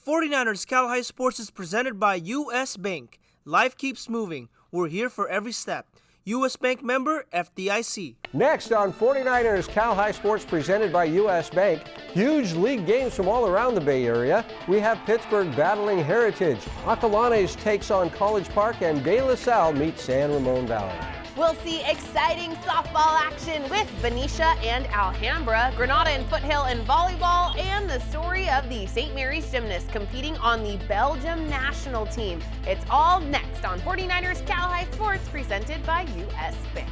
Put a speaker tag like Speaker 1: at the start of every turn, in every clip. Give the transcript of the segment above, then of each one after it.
Speaker 1: 49ers Cal High Sports is presented by U.S. Bank. Life keeps moving. We're here for every step. U.S. Bank member, FDIC.
Speaker 2: Next on 49ers Cal High Sports presented by U.S. Bank, huge league games from all around the Bay Area. We have Pittsburgh battling Heritage. Acalanes takes on College Park, and De La Salle meets San Ramon Valley.
Speaker 3: We'll see exciting softball action with Benicia and Alhambra, Granada and Foothill in volleyball, and the story of the St. Mary's Gymnast competing on the Belgium national team. It's all next on 49ers Cal High Sports presented by U.S. Bank.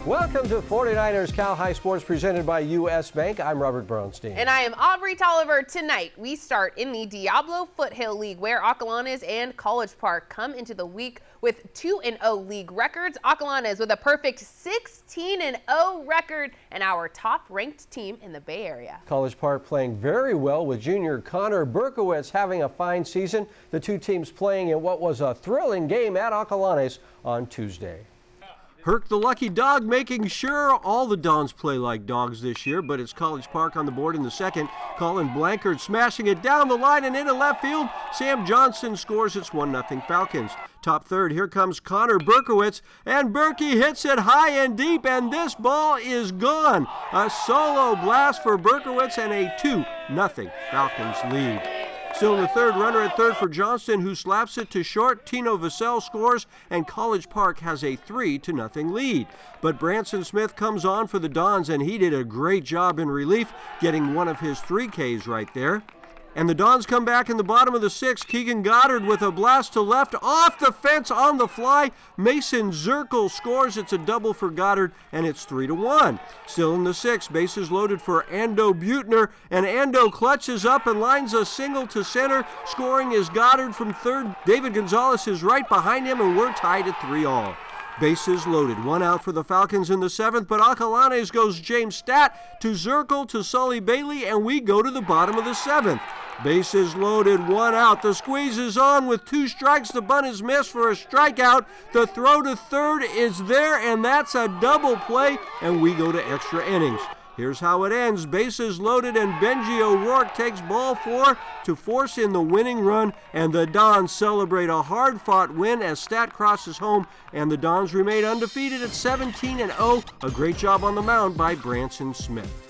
Speaker 2: Welcome to 49ers Cal High Sports presented by U.S. Bank. I'm Robert Bronstein.
Speaker 3: And I am Aubrey Tolliver. Tonight, we start in the Diablo Foothill League, where Acalanes and College Park come into the week with 2-0 league records. Acalanes with a perfect 16-0 record and our top-ranked team in the Bay Area.
Speaker 2: College Park playing very well with junior Connor Berkowitz having a fine season. The two teams playing in what was a thrilling game at Acalanes on Tuesday. Herc the lucky dog making sure all the Dons play like dogs this year, but it's College Park on the board in the second. Colin Blankard smashing it down the line and into left field. Sam Johnson scores. It's 1-0 Falcons. Top third, here comes Connor Berkowitz, and Berkey hits it high and deep, and this ball is gone. A solo blast for Berkowitz and a 2-0 Falcons lead. Still in the third, runner at third for Johnston, who slaps it to short. Tino Vassell scores, and College Park has a 3-0 lead. But Branson Smith comes on for the Dons, and he did a great job in relief, getting one of his 3 Ks right there. And the Dons come back in the bottom of the sixth. Keegan Goddard with a blast to left, off the fence on the fly. Mason Zirkle scores. It's a double for Goddard, and it's 3-1. Still in the sixth, bases loaded for Ando Butner, and Ando clutches up and lines a single to center. Scoring is Goddard from third. David Gonzalez is right behind him, and we're tied at 3-all. Bases loaded, 1 out for the Falcons in the seventh, but Acalanes goes James Stat to Zirkle to Sully Bailey, and we go to the bottom of the seventh. Bases loaded, 1 out. The squeeze is on with 2 strikes. The bunt is missed for a strikeout. The throw to third is there, and that's a double play, and we go to extra innings. Here's how it ends. Bases loaded, and Benji O'Rourke takes ball 4 to force in the winning run, and the Dons celebrate a hard-fought win as Stat crosses home, and the Dons remain undefeated at 17-0. A great job on the mound by Branson Smith.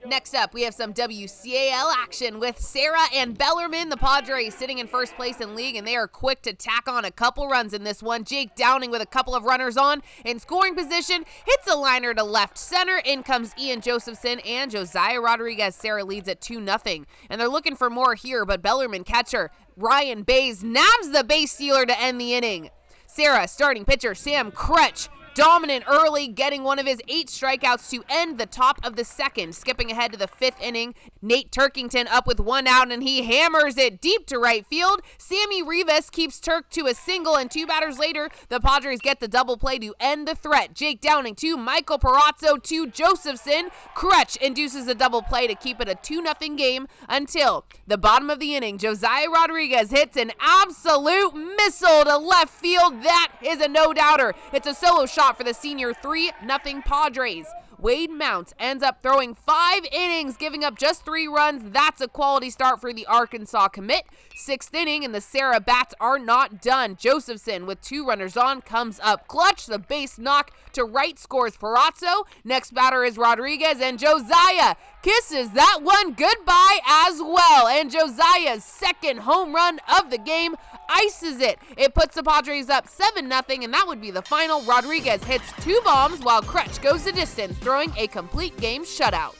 Speaker 3: Next up, we have some WCAL action with Serra and Bellarmine. The Padres sitting in first place in league, and they are quick to tack on a couple runs in this one. Jake Downing with a couple of runners on in scoring position, hits a liner to left center. In comes Ian Josephson and Josiah Rodriguez. Serra leads at 2-0, and they're looking for more here, but Bellarmine catcher Ryan Bays nabs the base stealer to end the inning. Serra starting pitcher Sam Kretsch dominant early, getting one of his 8 strikeouts to end the top of the second. Skipping ahead to the 5th inning, Nate Turkington up with 1 out, and he hammers it deep to right field. Sammy Rivas keeps Turk to a single, and 2 batters later, the Padres get the double play to end the threat. Jake Downing to Michael Perazzo to Josephson. Kretsch induces a double play to keep it a 2-0 game until the bottom of the inning. Josiah Rodriguez hits an absolute missile to left field. That is a no-doubter. It's a solo shot for the senior. 3-0 Padres. Wade Mounts ends up throwing 5 innings, giving up just 3 runs. That's a quality start for the Arkansas commit. 6th inning, and the Serra bats are not done. Josephson, with 2 runners on, comes up clutch. The base knock to right scores Perazzo. Next batter is Rodriguez, and Josiah kisses that one goodbye as well. And Josiah's 2nd home run of the game ices it. It puts the Padres up 7-0, and that would be the final. Rodriguez hits 2 bombs while Kretsch goes the distance, throwing a complete game shutout.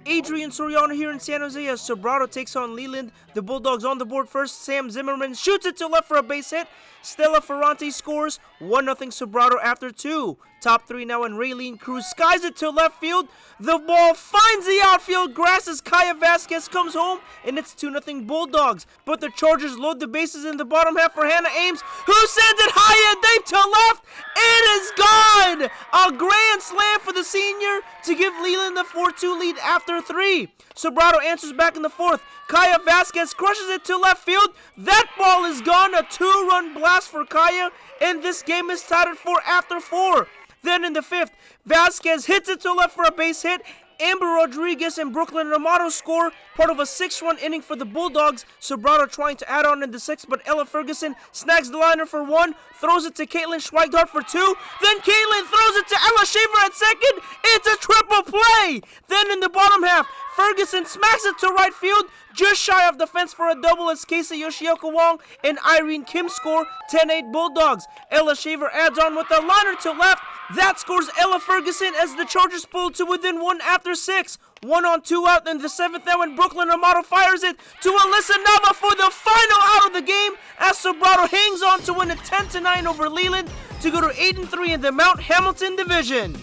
Speaker 1: Adrian Soriano here in San Jose as Sobrato takes on Leland. The Bulldogs on the board first. Sam Zimmerman shoots it to left for a base hit. Stella Ferrante scores. 1-0 Sobrato after 2. Top 3 now, and Raylene Cruz skies it to left field. The ball finds the outfield grass as Kaya Vasquez comes home, and it's 2-0 Bulldogs. But the Chargers load the bases in the bottom half for Hannah Ames, who sends it high and deep to left. It is gone! A grand slam for the senior to give Leland the 4-2 lead after 3. Sobrato answers back in the 4th. Kaya Vasquez crushes it to left field. That ball is gone. A 2-run blast for Kaya, and this game is tied at 4 after 4. Then in the 5th, Vasquez hits it to left for a base hit. Amber Rodriguez and Brooklyn Romano score, part of a 6-run inning for the Bulldogs. Sobrato trying to add on in the 6th, but Ella Ferguson snags the liner for 1, throws it to Caitlin Schweigdart for 2, then Caitlin throws it to Ella Shaver at second. It's a triple play! Then in the bottom half, Ferguson smacks it to right field, just shy of the fence for a double as Casey Yoshioka Wong and Irene Kim score. 10-8 Bulldogs. Ella Shaver adds on with a liner to left. That scores Ella Ferguson as the Chargers pull to within 1 after 6. 1 on 2 out in the 7th, and when Brooklyn Romano fires it to Alyssa Nava for the final out of the game, as Sobrato hangs on to win a 10-9 over Leland to go to 8-3 in the Mount Hamilton division.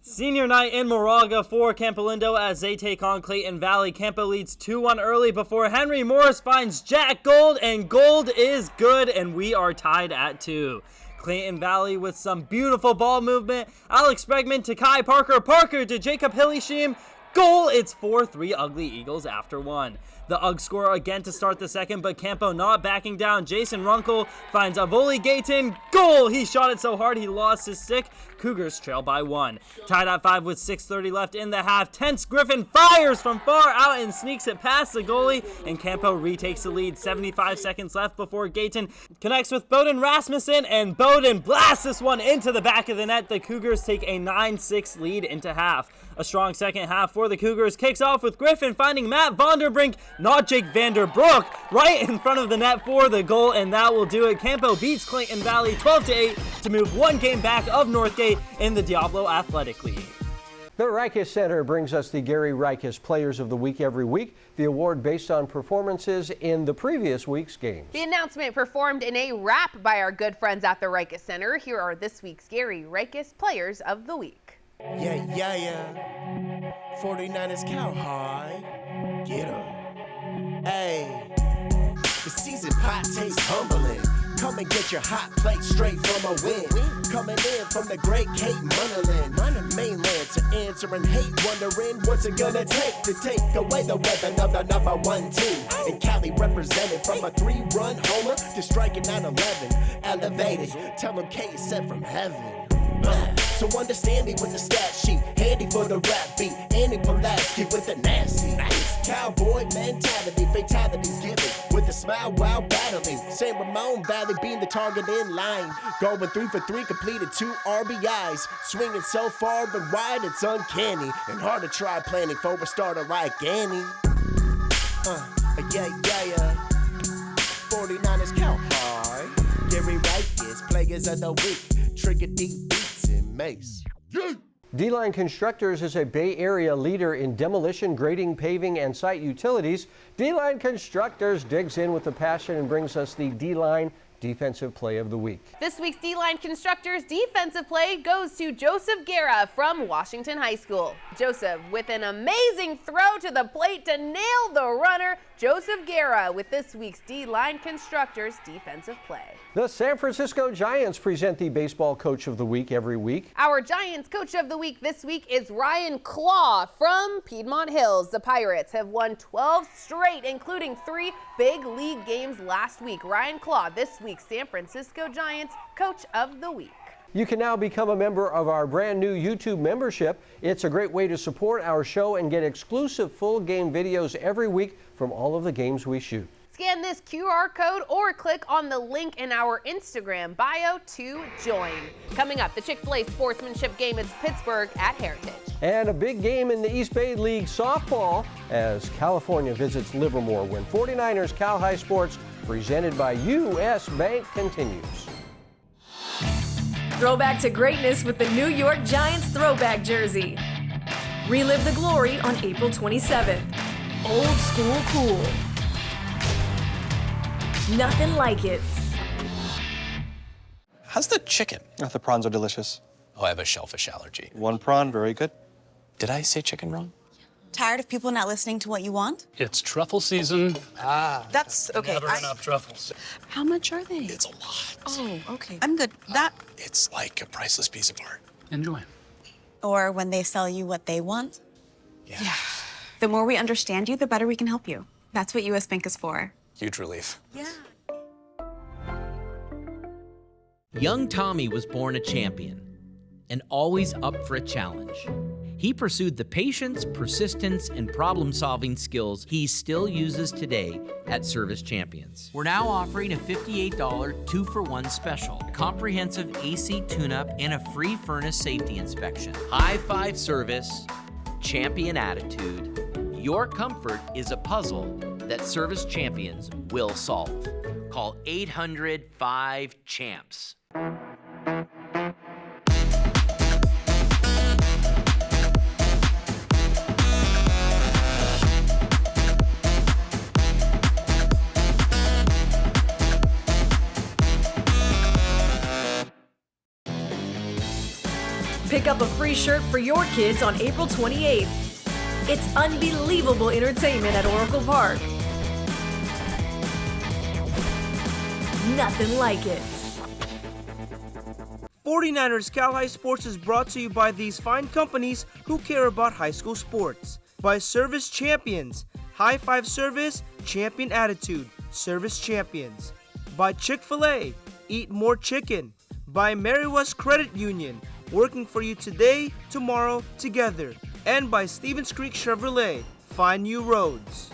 Speaker 4: Senior night in Moraga for Campolindo as they take on Clayton Valley. Campo leads 2-1 early before Henry Morris finds Jack Gold, and Gold is good, and we are tied at 2. Clayton Valley with some beautiful ball movement. Alex Bregman to Kai Parker. Parker to Jacob Hillishim. Goal! It's 4-3 Ugly Eagles after 1. The Uggs score again to start the second, but Campo not backing down. Jason Runkle finds Avoli Gayton. Goal! He shot it so hard he lost his stick. Cougars trail by 1. Tied at 5 with 6:30 left in the half. Tense Griffin fires from far out and sneaks it past the goalie, and Campo retakes the lead. 75 seconds left before Gayton connects with Bowden Rasmussen, and Bowden blasts this one into the back of the net. The Cougars take a 9-6 lead into half. A strong second half for the Cougars kicks off with Griffin finding Matt Vonderbrink, not Jake Vanderbroek, right in front of the net for the goal, and that will do it. Campo beats Clayton Valley 12-8 to move 1 game back of Northgate in the Diablo Athletic League.
Speaker 2: The Rikus Center brings us the Gary Rikus Players of the Week every week, the award based on performances in the previous week's games.
Speaker 3: The announcement performed in a rap by our good friends at the Rikus Center. Here are this week's Gary Rikus Players of the Week.
Speaker 5: Yeah. 49ers cow high. Get 'em. Hey, the season pot tastes humbling. Come and get your hot plate straight from a win. Coming in from the great Cape Munderland, mainland to answering hate, wondering what's it gonna take to take away the weapon of the number 1 team. And Cali represented from a 3-run homer to striking out 11. Elevated, tell them K is sent from heaven. So understand me with the stat sheet, handy for the rap beat. Andy Pulaski with the nasty, cowboy mentality, fatalities given with the smile while battling. San Ramon Valley being the target in line, going 3 for 3, completed 2 RBIs, swinging so far but wide it's uncanny, and hard to try planning for a starter like Annie. Yeah. 49ers count hard. Gary Rikus Players of the Week, Trigger deep beats and Mace.
Speaker 2: D-Line Constructors is a Bay Area leader in demolition, grading, paving, and site utilities. D-Line Constructors digs in with the passion and brings us the D-Line Defensive Play of the Week.
Speaker 3: This week's D-Line Constructors defensive play goes to Joseph Guerra from Washington High School. Joseph with an amazing throw to the plate to nail the runner. Joseph Guerra with this week's D-Line Constructors defensive play.
Speaker 2: The San Francisco Giants present the Baseball Coach of the Week every week.
Speaker 3: Our Giants Coach of the Week this week is Ryan Claw from Piedmont Hills. The Pirates have won 12 straight, including 3 big league games last week. Ryan Claw, this week's San Francisco Giants Coach of the Week.
Speaker 2: You can now become a member of our brand new YouTube membership. It's a great way to support our show and get exclusive full game videos every week from all of the games we shoot.
Speaker 3: Scan this QR code or click on the link in our Instagram bio to join. Coming up, the Chick-fil-A sportsmanship game is Pittsburgh at Heritage.
Speaker 2: And a big game in the East Bay League softball as California visits Livermore when 49ers Cal High Sports presented by U.S. Bank continues.
Speaker 6: Throwback to greatness with the New York Giants throwback jersey. Relive the glory on April 27th. Old school cool. Nothing like it.
Speaker 7: How's the chicken?
Speaker 8: Oh, the prawns are delicious.
Speaker 7: Oh, I have a shellfish allergy.
Speaker 8: 1 prawn, very good.
Speaker 7: Did I say chicken wrong?
Speaker 9: Tired of people not listening to what you want?
Speaker 10: It's truffle season.
Speaker 9: That's okay.
Speaker 10: Never enough truffles.
Speaker 9: How much are they?
Speaker 7: It's a lot.
Speaker 9: Oh, okay. I'm good. That.
Speaker 7: It's like a priceless piece of art.
Speaker 10: Enjoy.
Speaker 9: Or when they sell you what they want?
Speaker 7: Yeah.
Speaker 9: The more we understand you, the better we can help you. That's what US Bank is for.
Speaker 7: Huge relief.
Speaker 9: Yeah.
Speaker 11: Young Tommy was born a champion and always up for a challenge. He pursued the patience, persistence, and problem-solving skills he still uses today at Service Champions. We're now offering a $58 2-for-1 special, comprehensive AC tune-up, and a free furnace safety inspection. High five service, champion attitude. Your comfort is a puzzle that Service Champions will solve. Call 800-5-CHAMPS.
Speaker 6: Pick up a free shirt for your kids on April 28th. It's unbelievable entertainment at Oracle Park. Nothing like it.
Speaker 1: 49ers Cal High Sports is brought to you by these fine companies who care about high school sports. By Service Champions, High Five Service, Champion Attitude, Service Champions. By Chick-fil-A, Eat More Chicken. By Mary West Credit Union, working for you today, tomorrow, together. And by Stevens Creek Chevrolet, find new roads.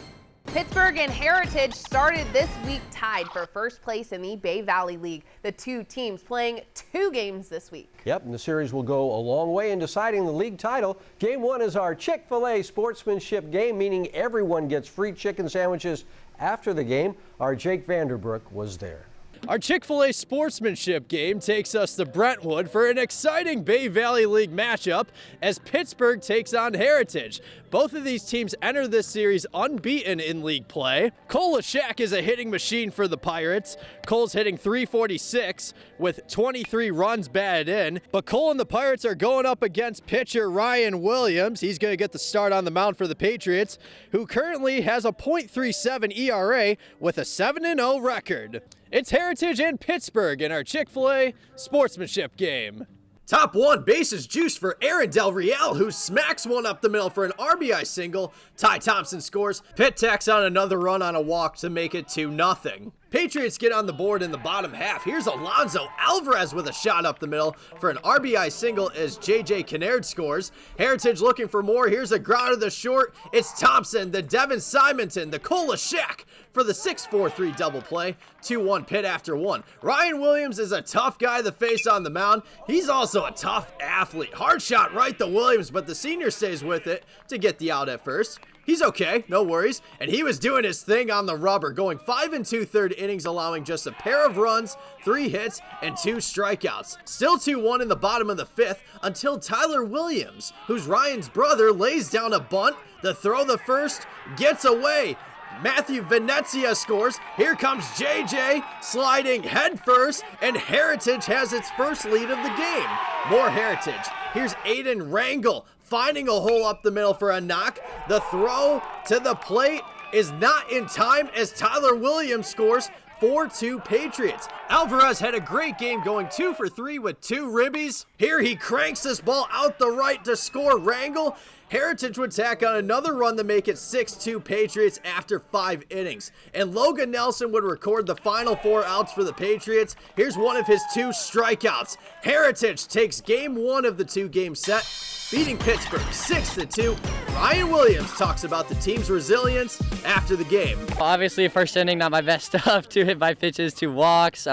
Speaker 3: Pittsburgh and Heritage started this week tied for first place in the Bay Valley League. The two teams playing 2 games this week.
Speaker 2: Yep, and the series will go a long way in deciding the league title. Game 1 is our Chick-fil-A sportsmanship game, meaning everyone gets free chicken sandwiches after the game. Our Jake Vanderbrook was there.
Speaker 12: Our Chick-fil-A sportsmanship game takes us to Brentwood for an exciting Bay Valley League matchup as Pittsburgh takes on Heritage. Both of these teams enter this series unbeaten in league play. Cole Lashak is a hitting machine for the Pirates. Cole's hitting .346 with 23 runs batted in. But Cole and the Pirates are going up against pitcher Ryan Williams. He's going to get the start on the mound for the Patriots, who currently has a .37 ERA with a 7-0 record. It's Heritage and Pittsburgh in our Chick-fil-A sportsmanship game. Top 1 bases juiced for Aaron Del Real, who smacks one up the middle for an RBI single. Ty Thompson scores. Pitt tacks on another run on a walk to make it 2-0. Patriots get on the board in the bottom half. Here's Alonzo Alvarez with a shot up the middle for an RBI single as J.J. Kennard scores. Heritage looking for more. Here's a ground to the short. It's Thompson, the Devin Simonton, the Cole Lashak for the 6-4-3 double play. 2-1 Pitt after 1. Ryan Williams is a tough guy to face on the mound. He's also a tough athlete. Hard shot right to Williams, but the senior stays with it to get the out at first. He's okay, no worries, and he was doing his thing on the rubber, going 5 2/3 innings, allowing just a pair of runs, 3 hits, and 2 strikeouts. Still 2-1 in the bottom of the 5th until Tyler Williams, who's Ryan's brother, lays down a bunt. The throw the first gets away. Matthew Venezia scores. Here comes JJ sliding head first, and Heritage has its first lead of the game. More Heritage. Here's Aiden Rangel finding a hole up the middle for a knock. The throw to the plate is not in time as Tyler Williams scores. 4-2 Patriots. Alvarez had a great game going 2 for 3 with 2 ribbies. Here he cranks this ball out the right to score. Rangel. Heritage would tack on another run to make it 6-2 Patriots after 5 innings. And Logan Nelson would record the final 4 outs for the Patriots. Here's one of his 2 strikeouts. Heritage takes game 1 of the 2-game set, beating Pittsburgh 6-2. Ryan Williams talks about the team's resilience after the game.
Speaker 13: Obviously, first inning, not my best stuff. 2 hit by pitches, 2 walks.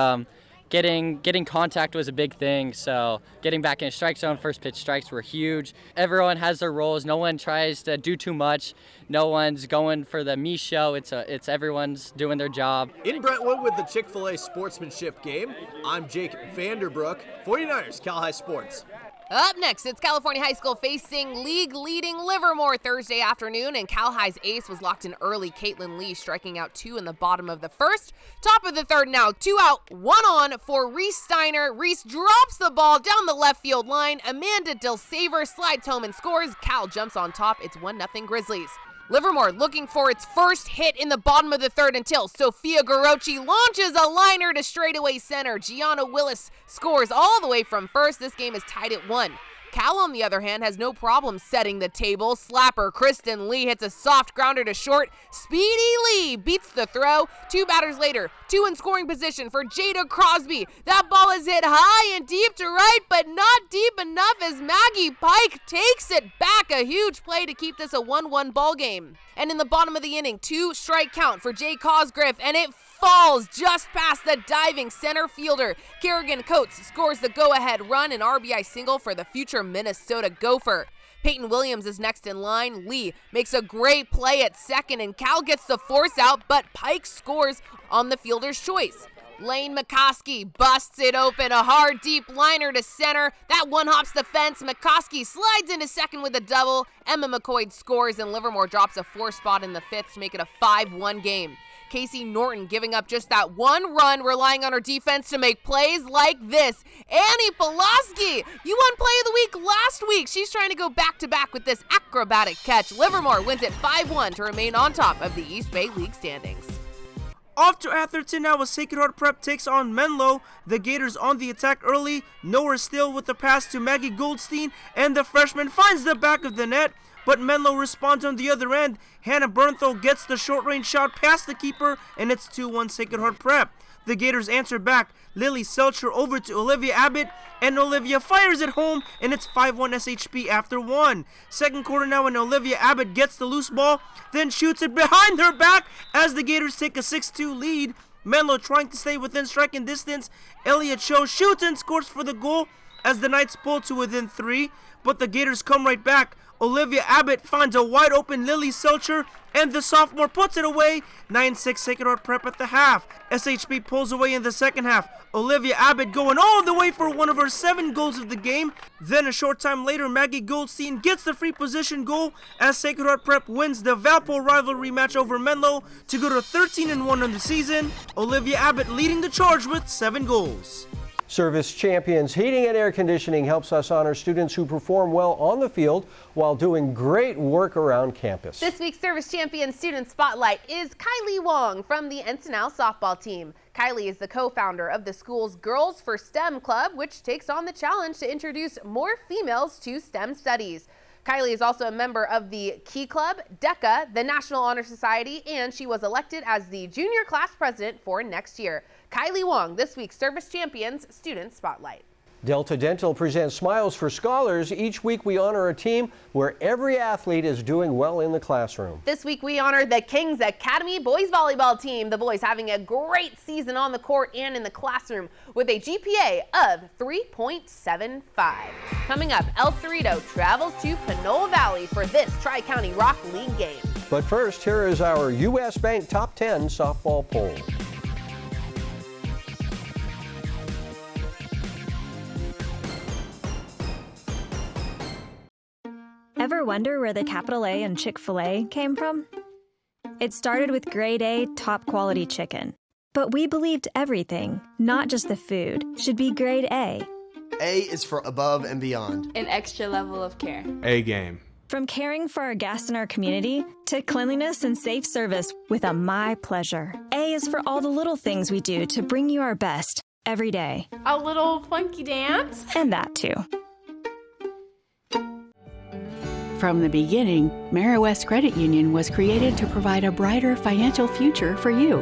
Speaker 13: Getting contact was a big thing, so getting back in strike zone, first pitch strikes were huge. Everyone has their roles. No one tries to do too much. No one's going for the me show. It's everyone's doing their job.
Speaker 12: In Brentwood with the Chick-fil-A sportsmanship game, I'm Jake Vanderbrook, 49ers Cal High Sports.
Speaker 3: Up next, it's California High School facing league-leading Livermore Thursday afternoon, and Cal High's ace was locked in early. Caitlin Lee striking out 2 in the bottom of the first. Top of the third now, 2 out, 1 on for Reese Steiner. Reese drops the ball down the left field line. Amanda Dilsaver slides home and scores. Cal jumps on top. It's 1-0 Grizzlies. Livermore looking for its first hit in the bottom of the third until Sophia Garochi launches a liner to straightaway center. Gianna Willis scores all the way from first. This game is tied at 1. Cal, on the other hand, has no problem setting the table. Slapper Kristen Lee hits a soft grounder to short. Speedy Lee beats the throw. 2 batters later, 2 in scoring position for Jada Crosby. That ball is hit high and deep to right, but not deep enough as Maggie Pike takes it back. A huge play to keep this a 1-1 ball game. And in the bottom of the inning, 2-strike count for Jay Cosgriff, and it falls just past the diving center fielder. Kerrigan Coates scores the go-ahead run, an RBI single for the future Minnesota Gopher. Peyton Williams is next in line. Lee makes a great play at second, and Cal gets the force out, but Pike scores on the fielder's choice. Lane McCoskey busts it open, a hard deep liner to center. That one hops the fence. McCoskey slides into second with a double. Emma McCoy scores, and Livermore drops a 4 spot in the 5th to make it a 5-1 game. Casey Norton giving up just that 1 run, relying on her defense to make plays like this. Annie Pulaski, you won Play of the Week last week. She's trying to go back-to-back with this acrobatic catch. Livermore wins it 5-1 to remain on top of the East Bay League standings.
Speaker 1: Off to Atherton now as Sacred Heart Prep takes on Menlo. The Gators on the attack early. Nowhere still with the pass to Maggie Goldstein, and the freshman finds the back of the net. But Menlo responds on the other end. Hannah Bernthal gets the short-range shot past the keeper, and it's 2-1 Sacred Heart Prep. The Gators answer back. Lily Selcher over to Olivia Abbott, and Olivia fires it home, and it's 5-1 SHP after 1. Second quarter now, and Olivia Abbott gets the loose ball, then shoots it behind her back as the Gators take a 6-2 lead. Menlo trying to stay within striking distance. Elliott Cho shoots and scores for the goal as the Knights pull to within 3, but the Gators come right back. Olivia Abbott finds a wide open Lily Selcher, and the sophomore puts it away. 9-6 Sacred Heart Prep at the half. SHP pulls away in the second half. Olivia Abbott going all the way for one of her 7 goals of the game. Then a short time later, Maggie Goldstein gets the free position goal as Sacred Heart Prep wins the Valpo rivalry match over Menlo to go to 13-1 on the season. Olivia Abbott leading the charge with 7 goals.
Speaker 2: Service Champions Heating and Air Conditioning helps us honor students who perform well on the field while doing great work around campus.
Speaker 3: This week's Service Champion Student Spotlight is Kylie Wong from the Encinal softball team. Kylie is the co-founder of the school's Girls for STEM Club, which takes on the challenge to introduce more females to STEM studies. Kylie is also a member of the Key Club, DECA, the National Honor Society, and she was elected as the junior class president for next year. Kylie Wong, this week's Service Champions Student Spotlight.
Speaker 2: Delta Dental presents Smiles for Scholars. Each week we honor a team where every athlete is doing well in the classroom.
Speaker 3: This week we honor the Kings Academy boys volleyball team. The boys having a great season on the court and in the classroom with a GPA of 3.75. Coming up, El Cerrito travels to Penal Valley for this Tri-County Rock League game.
Speaker 2: But first, here is our U.S. Bank Top 10 softball poll.
Speaker 14: Ever wonder where the capital A in Chick-fil-A came from? It started with grade A, top quality chicken. But we believed everything, not just the food, should be grade A.
Speaker 15: A is for above and beyond.
Speaker 16: An extra level of care.
Speaker 17: A game.
Speaker 14: From caring for our guests in our community to cleanliness and safe service with a My Pleasure. A is for all the little things we do to bring you our best every day.
Speaker 16: A little funky dance.
Speaker 14: And that too.
Speaker 18: From the beginning, Marist Credit Union was created to provide a brighter financial future for you.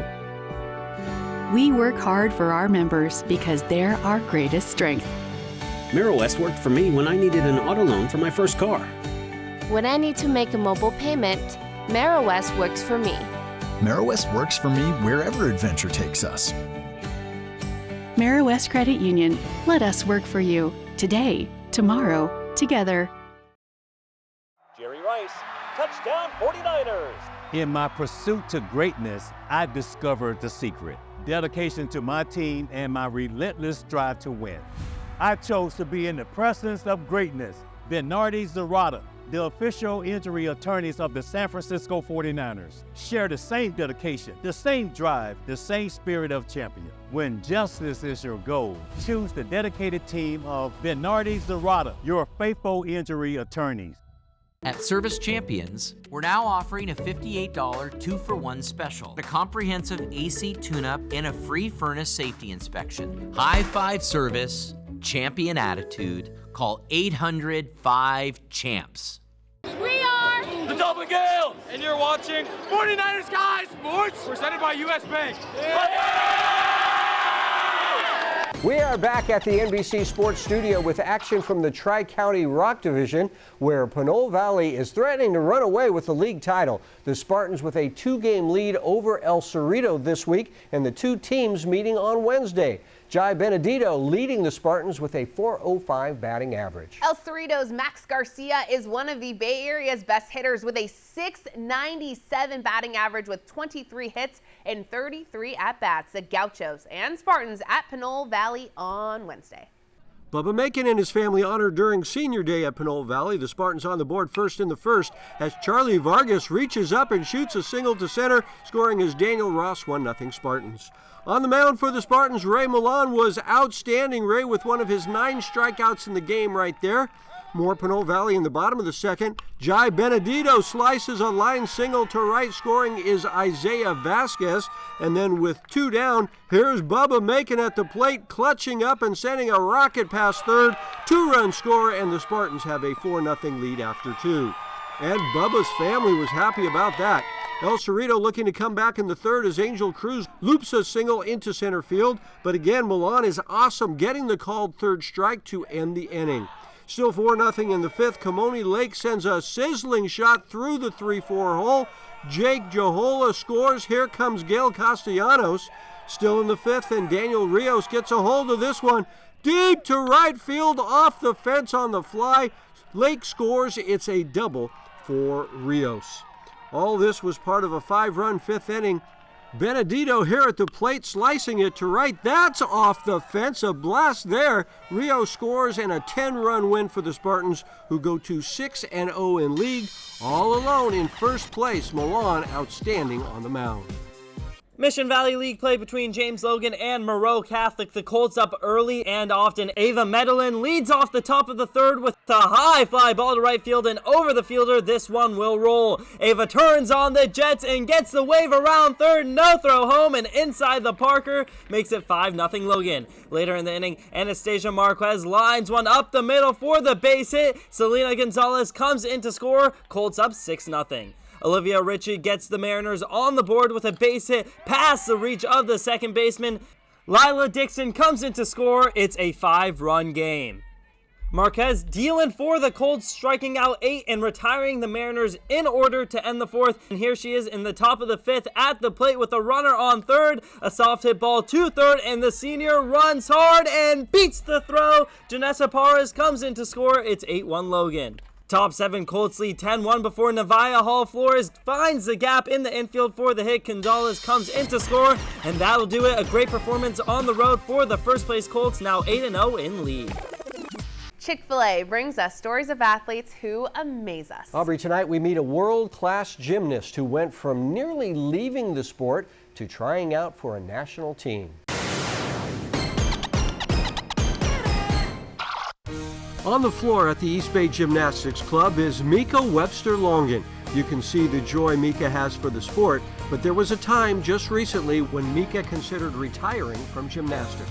Speaker 18: We work hard for our members because they're our greatest strength.
Speaker 19: Marist worked for me when I needed an auto loan for my first car.
Speaker 20: When I need to make a mobile payment, Marist works for me.
Speaker 21: Marist works for me wherever adventure takes us.
Speaker 18: Marist Credit Union, let us work for you today, tomorrow, together.
Speaker 22: Touchdown 49ers!
Speaker 23: In my pursuit to greatness, I discovered the secret. Dedication to my team and my relentless drive to win. I chose to be in the presence of greatness. Bernardi Zarata, the official injury attorneys of the San Francisco 49ers, share the same dedication, the same drive, the same spirit of champion. When justice is your goal, choose the dedicated team of Bernardi Zarata, your faithful injury attorneys.
Speaker 11: At Service Champions, we're now offering a $58 2-for-1 special, a comprehensive AC tune-up, and a free furnace safety inspection. High five service, champion attitude, Call 800-5-CHAMPS.
Speaker 16: We are
Speaker 10: The Dublin Gales, and you're watching 49ers Guys Sports, presented by US Bank.
Speaker 2: We are back at the NBC Sports Studio with action from the Tri-County Rock Division, where Penal Valley is threatening to run away with the league title. The Spartans with a 2-game lead over El Cerrito this week, and the two teams meeting on Wednesday. Jai Benedito leading the Spartans with a .405 batting average.
Speaker 3: El Cerrito's Max Garcia is one of the Bay Area's best hitters with a .697 batting average with 23 hits and 33 at-bats. The Gauchos and Spartans at Penal Valley on Wednesday.
Speaker 2: Bubba Macon and his family honored during senior day at Penal Valley. The Spartans on the board first in the first as Charlie Vargas reaches up and shoots a single to center, scoring his Daniel Ross 1-0 Spartans. On the mound for the Spartans, Ray Milan was outstanding. Ray with one of his 9 strikeouts in the game right there. More Penal Valley in the bottom of the second. Jai Benedito slices a line single to right. Scoring is Isaiah Vasquez. And then with 2 down, here's Bubba Macon at the plate, clutching up and sending a rocket past third. 2-run score, and the Spartans have a 4-0 lead after 2. And Bubba's family was happy about that. El Cerrito looking to come back in the third as Angel Cruz loops a single into center field. But again, Milan is awesome, getting the called third strike to end the inning. Still 4-0 in the fifth. Camoni Lake sends a sizzling shot through the 3-4 hole. Jake Johola scores. Here comes Gail Castellanos. Still in the fifth, and Daniel Rios gets a hold of this one. Deep to right field, off the fence on the fly. Lake scores. It's a double for Rios. All this was part of a 5-run fifth inning. Benedito here at the plate, slicing it to right. That's off the fence, a blast there. Rio scores, and a 10-run win for the Spartans, who go to 6-0 in league. All alone in first place, Milan outstanding on the mound.
Speaker 1: Mission Valley League play between James Logan and Moreau Catholic. The Colts up early and often. Ava Medellin leads off the top of the third with a high fly ball to right field and over the fielder. This one will roll. Ava turns on the Jets and gets the wave around third. No throw home and inside the Parker makes it 5-0 Logan. Later in the inning, Anastasia Marquez lines one up the middle for the base hit. Selena Gonzalez comes in to score. Colts up 6-0. Olivia Ritchie gets the Mariners on the board with a base hit past the reach of the second baseman. Lila Dixon comes in to score. It's a 5-run game. Marquez dealing for the Colts, striking out 8 and retiring the Mariners in order to end the fourth. And here she is in the top of the fifth at the plate with a runner on third. A soft hit ball to third, and the senior runs hard and beats the throw. Janessa Parras comes in to score. It's 8-1 Logan. Top 7 Colts lead 10-1 before Nevaeh Hall Flores finds the gap in the infield for the hit. Gonzalez comes in to score, and that'll do it. A great performance on the road for the first place Colts, now 8-0 in league.
Speaker 3: Chick-fil-A brings us stories of athletes who amaze us.
Speaker 2: Aubrey, tonight we meet a world-class gymnast who went from nearly leaving the sport to trying out for a national team. On the floor at the East Bay Gymnastics Club is Mika Webster Longan. You can see the joy Mika has for the sport, but there was a time just recently when Mika considered retiring from gymnastics.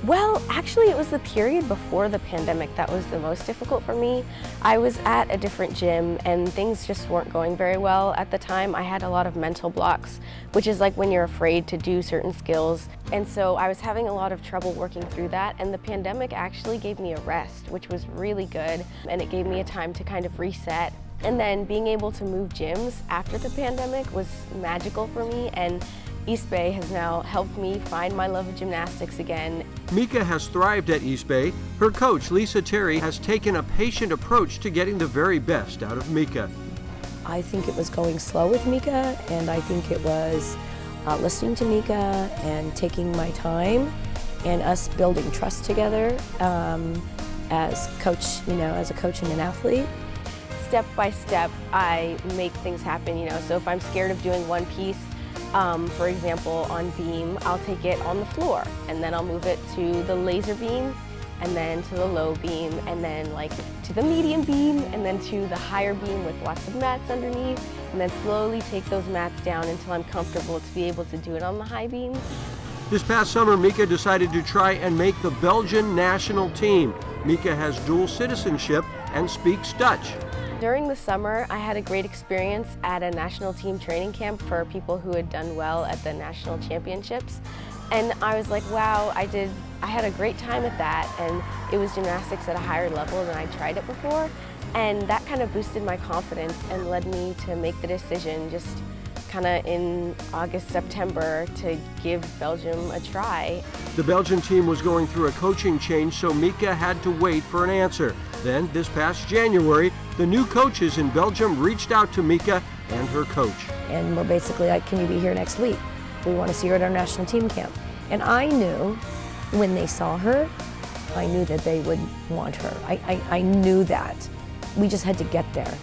Speaker 4: Well, actually, it was the period before the pandemic that was the most difficult for me. I was at a different gym and things just weren't going very well at the time. I had a lot of mental blocks, which is like when you're afraid to do certain skills. And so I was having a lot of trouble working through that, and the pandemic actually gave me a rest, which was really good, and it gave me a time to kind of reset. And then being able to move gyms after the pandemic was magical for me, and East Bay has now helped me find my love of gymnastics again.
Speaker 2: Mika has thrived at East Bay. Her coach, Lisa Terry, has taken a patient approach to getting the very best out of Mika.
Speaker 4: I think it was going slow with Mika, and I think it was listening to Mika and taking my time and us building trust together as coach, as a coach and an athlete. Step by step, I make things happen, so if I'm scared of doing one piece, for example, on beam, I'll take it on the floor, and then I'll move it to the laser beam, and then to the low beam, and then to the medium beam, and then to the higher beam with lots of mats underneath, and then slowly take those mats down until I'm comfortable to be able to do it on the high beam.
Speaker 2: This past summer, Mika decided to try and make the Belgian national team. Mika has dual citizenship and speaks Dutch.
Speaker 4: During the summer, I had a great experience at a national team training camp for people who had done well at the national championships. And I was like, wow, I had a great time at that, and it was gymnastics at a higher level than I tried it before. And that kind of boosted my confidence and led me to make the decision just kind of in August, September to give Belgium a try.
Speaker 2: The Belgian team was going through a coaching change, so Mika had to wait for an answer. Then, this past January, the new coaches in Belgium reached out to Mika and her coach.
Speaker 4: And we're basically like, can you be here next week? We want to see her at our national team camp. And I knew when they saw her, I knew that they would want her. I knew that. We just had to get there.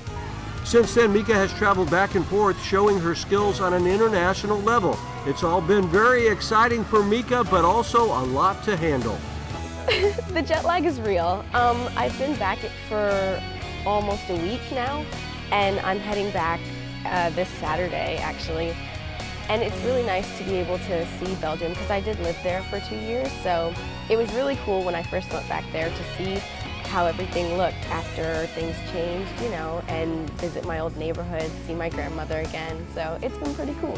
Speaker 2: Since then, Mika has traveled back and forth, showing her skills on an international level. It's all been very exciting for Mika, but also a lot to handle.
Speaker 4: The jet lag is real. I've been back for almost a week now, and I'm heading back this Saturday, actually. And it's really nice to be able to see Belgium, because I did live there for 2 years, so it was really cool when I first went back there to see how everything looked after things changed, you know, and visit my old neighborhood, see my grandmother again, so it's been pretty cool.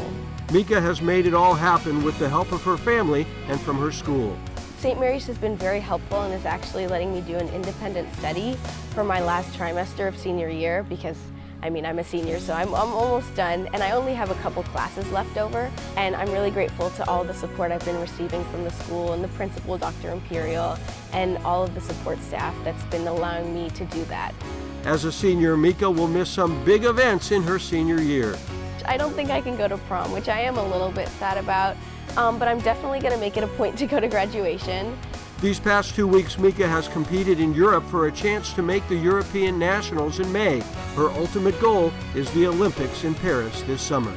Speaker 2: Mika has made it all happen with the help of her family and from her school.
Speaker 4: St. Mary's has been very helpful and is actually letting me do an independent study for my last trimester of senior year, because I mean, I'm a senior, so I'm almost done, and I only have a couple classes left over, and I'm really grateful to all the support I've been receiving from the school and the principal, Dr. Imperial, and all of the support staff that's been allowing me to do that.
Speaker 2: As a senior, Mika will miss some big events in her senior year.
Speaker 4: I don't think I can go to prom, which I am a little bit sad about, but I'm definitely going to make it a point to go to graduation.
Speaker 2: These past 2 weeks, Mika has competed in Europe for a chance to make the European Nationals in May. Her ultimate goal is the Olympics in Paris this summer.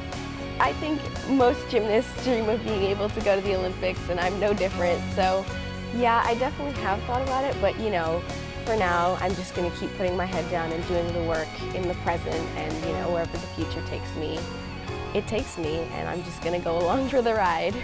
Speaker 4: I think most gymnasts dream of being able to go to the Olympics, and I'm no different. So yeah, I definitely have thought about it, but you know, for now, I'm just going to keep putting my head down and doing the work in the present, and you know, wherever the future takes me, it takes me, and I'm just going to go along for the ride.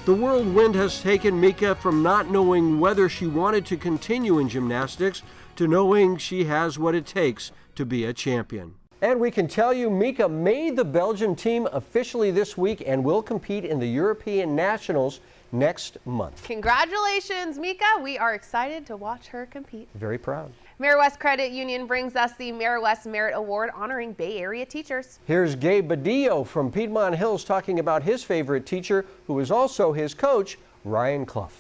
Speaker 2: The whirlwind has taken Mika from not knowing whether she wanted to continue in gymnastics to knowing she has what it takes to be a champion. And we can tell you Mika made the Belgian team officially this week and will compete in the European Nationals next month.
Speaker 3: Congratulations, Mika. We are excited to watch her compete.
Speaker 2: Very proud.
Speaker 3: Marist Credit Union brings us the Marist Merit Award honoring Bay Area teachers.
Speaker 2: Here's Gabe Badillo from Piedmont Hills talking about his favorite teacher, who is also his coach, Ryan Clough.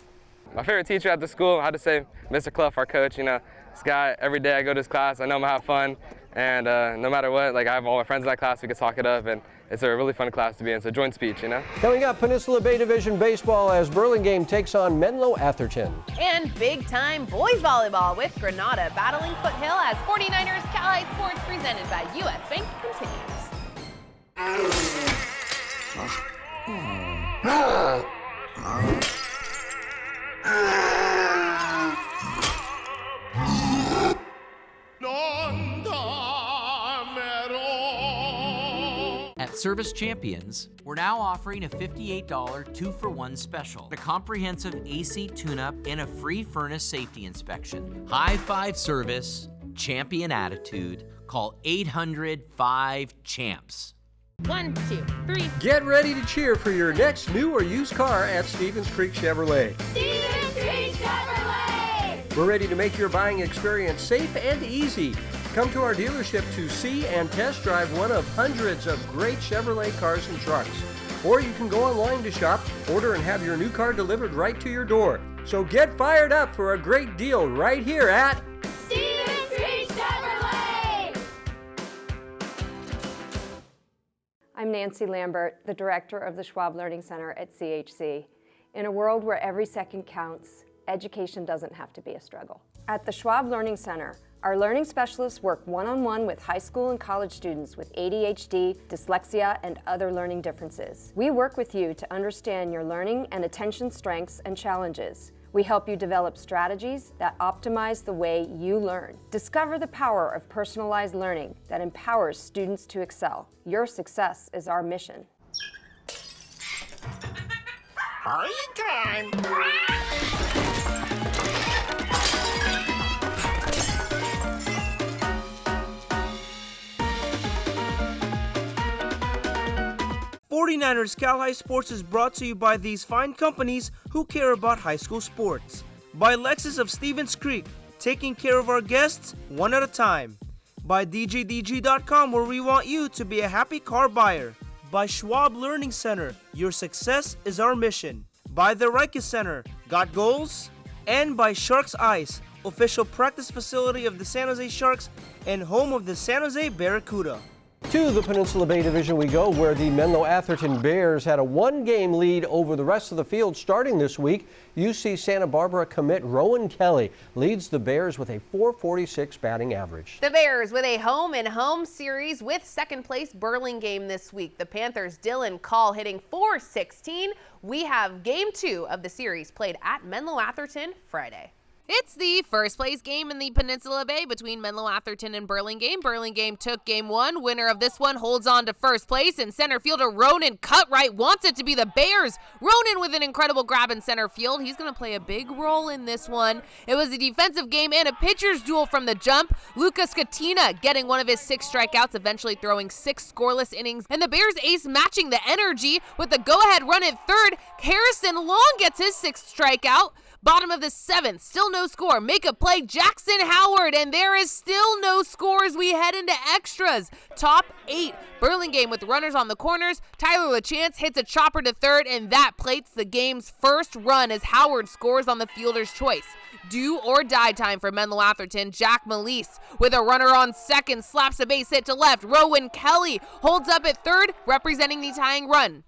Speaker 5: My favorite teacher at the school, I had to say Mr. Clough, our coach. You know, this guy, every day I go to his class, I know I'm gonna have fun, and no matter what, like I have all my friends in that class, we can talk it up, and it's a really fun class to be in. It's a joint speech, you know.
Speaker 2: Coming up, Peninsula Bay Division baseball as Burlingame takes on Menlo-Atherton.
Speaker 3: And big-time boys volleyball with Granada battling Foothill as 49ers Cali Sports presented by U.S. Bank continues.
Speaker 11: At Service Champions, we're now offering a $58 2-for-1 special, a comprehensive AC tune-up, and a free furnace safety inspection. High five service, champion attitude. Call 800-5-CHAMPS.
Speaker 3: 1, 2, 3.
Speaker 2: Get ready to cheer for your next new or used car at Stevens Creek Chevrolet.
Speaker 8: Stevens Creek Chevrolet!
Speaker 2: We're ready to make your buying experience safe and easy. Come to our dealership to see and test drive one of hundreds of great Chevrolet cars and trucks. Or you can go online to shop, order, and have your new car delivered right to your door. So get fired up for a great deal right here at
Speaker 8: Stevens Creek Chevrolet!
Speaker 17: I'm Nancy Lambert, the director of the Schwab Learning Center at CHC. In a world where every second counts, education doesn't have to be a struggle. At the Schwab Learning Center, our learning specialists work one-on-one with high school and college students with ADHD, dyslexia, and other learning differences. We work with you to understand your learning and attention strengths and challenges. We help you develop strategies that optimize the way you learn. Discover the power of personalized learning that empowers students to excel. Your success is our mission.
Speaker 6: Hurry time!
Speaker 1: 49ers Cal High Sports is brought to you by these fine companies who care about high school sports. By Lexus of Stevens Creek, taking care of our guests one at a time. By DGDG.com, where we want you to be a happy car buyer. By Schwab Learning Center, your success is our mission. By the Riker Center, got goals? And by Sharks Ice, official practice facility of the San Jose Sharks and home of the San Jose Barracuda.
Speaker 2: To the Peninsula Bay Division we go, where the Menlo-Atherton Bears had a one-game lead over the rest of the field starting this week. UC Santa Barbara commit Rowan Kelly leads the Bears with a .446 batting average.
Speaker 3: The Bears with a home-and-home series with second-place Burlingame this week. The Panthers' Dylan Call hitting .416. We have Game 2 of the series played at Menlo-Atherton Friday. It's the first place game in the Peninsula Bay between Menlo-Atherton and Burlingame. Burlingame took game 1. Winner of this one holds on to first place, and center fielder Ronan Cutright wants it to be the Bears. Ronan with an incredible grab in center field. He's going to play a big role in this one. It was a defensive game and a pitcher's duel from the jump. Lucas Katina getting one of his 6 strikeouts, eventually throwing 6 scoreless innings. And the Bears ace matching the energy with the go-ahead run at third. Harrison Long gets his 6th strikeout. Bottom of the 7th, still no score. Make a play, Jackson Howard, and there is still no score as we head into extras. Top 8, Burlingame with runners on the corners. Tyler LaChance hits a chopper to third, and that plates the game's first run as Howard scores on the fielder's choice. Do or die time for Menlo-Atherton. Jack Melise with a runner on second, slaps a base hit to left. Rowan Kelly holds up at third, representing the tying run.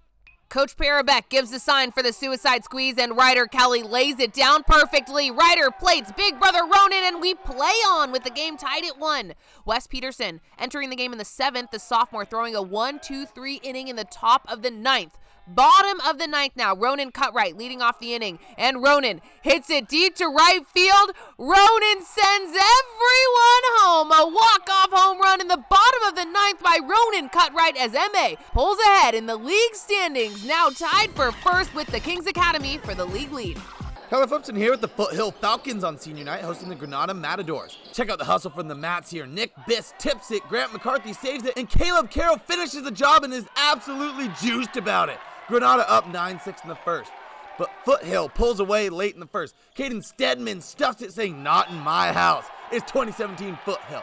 Speaker 3: Coach Parabek gives the sign for the suicide squeeze, and Ryder Kelly lays it down perfectly. Ryder plates big brother Ronan, and we play on with the game tied at 1. Wes Peterson entering the game in the 7th, the sophomore throwing a 1-2-3 inning in the top of the 9th. Bottom of the 9th now, Ronan Cutright leading off the inning, and Ronan hits it deep to right field. Ronan sends everyone home. A walk-off home run in the bottom of the 9th by Ronan Cutright as MA pulls ahead in the league standings, now tied for first with the Kings Academy for the league lead.
Speaker 7: Tyler Flipson here with the Foothill Falcons on senior night hosting the Granada Matadors. Check out the hustle from the Mats here. Nick Biss tips it, Grant McCarthy saves it, and Caleb Carroll finishes the job and is absolutely juiced about it. Granada up 9-6 in the first, but Foothill pulls away late in the first. Caden Stedman stuffs it, saying, "Not in my house." It's 2017 Foothill.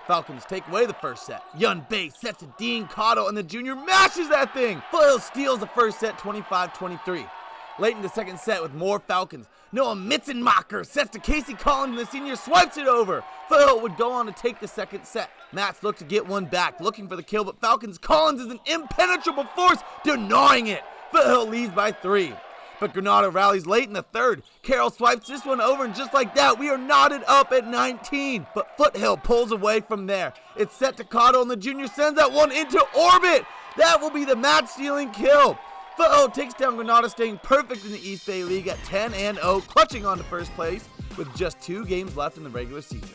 Speaker 7: Falcons take away the first set. Yun Bay sets to Dean Cottle, and the junior mashes that thing. Foothill steals the first set 25-23. Late in the second set with more Falcons. Noah Mitzenmacher sets to Casey Collins, and the senior swipes it over. Foothill would go on to take the second set. Mats look to get one back, looking for the kill, but Falcons Collins is an impenetrable force, denying it. Foothill leads by 3. But Granada rallies late in the third. Carroll swipes this one over, and just like that, we are knotted up at 19. But Foothill pulls away from there. It's set to Cottle, and the junior sends that one into orbit. That will be the match-stealing kill. Foothill takes down Granada, staying perfect in the East Bay League at 10-0, clutching on to first place with just 2 games left in the regular season.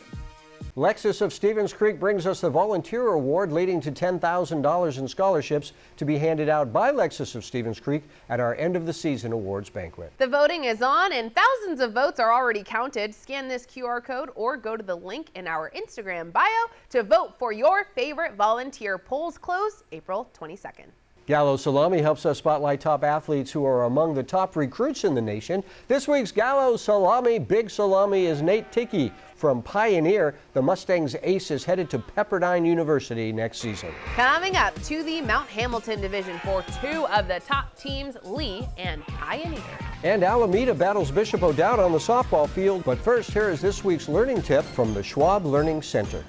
Speaker 2: Lexus of Stevens Creek brings us the Volunteer Award, leading to $10,000 in scholarships to be handed out by Lexus of Stevens Creek at our end-of-the-season awards banquet.
Speaker 3: The voting is on, and thousands of votes are already counted. Scan this QR code or go to the link in our Instagram bio to vote for your favorite volunteer. Polls close April 22nd.
Speaker 2: Gallo Salami helps us spotlight top athletes who are among the top recruits in the nation. This week's Gallo Salami Big Salami is Nate Tickey from Pioneer. The Mustangs ace is headed to Pepperdine University next season.
Speaker 3: Coming up to the Mount Hamilton division for 2 of the top teams, Lee and Pioneer.
Speaker 2: And Alameda battles Bishop O'Dowd on the softball field. But first, here is this week's learning tip from the Schwab Learning Center.